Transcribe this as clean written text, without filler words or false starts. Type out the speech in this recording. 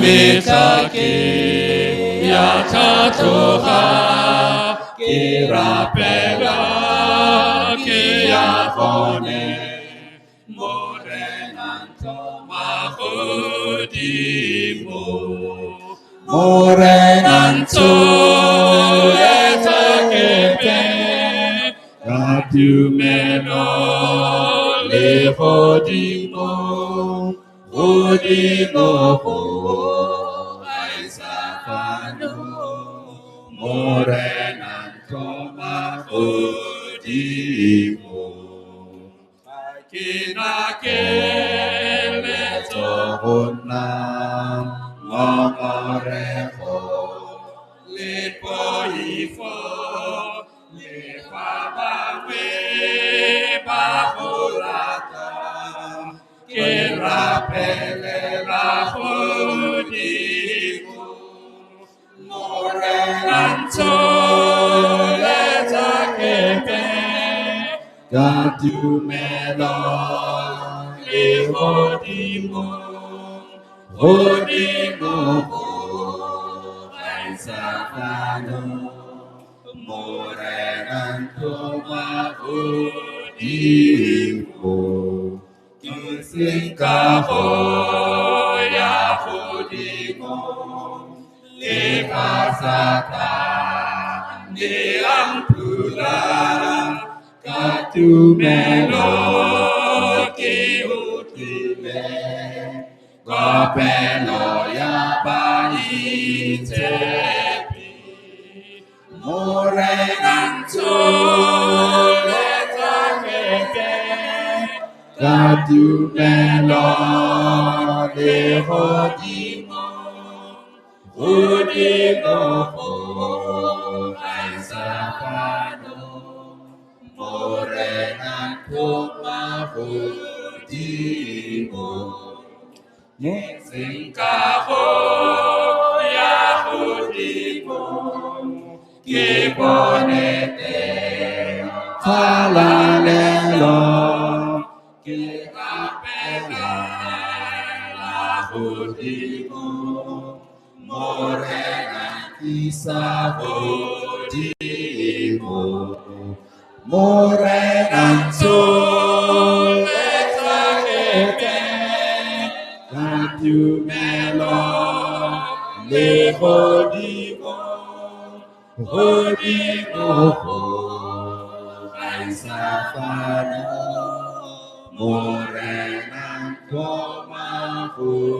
mitake yatatoha kirapela kiyavone morenanto mahodimo morenanto etakebe kadumeno lehodimo hodimo aisafano morenanto mahodimo kinakele tohona ngomoreho lipoifo lipabawe bahulata kirapele lahodimu morenanto letakebe kadumelo lehodimo hodimo aisafano morenanto mahodimo kisingkaho yahodimo lepasata diampula kadumelo kiutile kopelo yapaitepi morenanto letakebe kadumelo lehodimo hodimo aisafano morenanto mahodimo yezinkaho yahodimo kibonete halalelo kirapela lahodimo morenantisahodimo morenanto letakebe kadumelo lehodimo hodimo aisafano morenanto mahodimo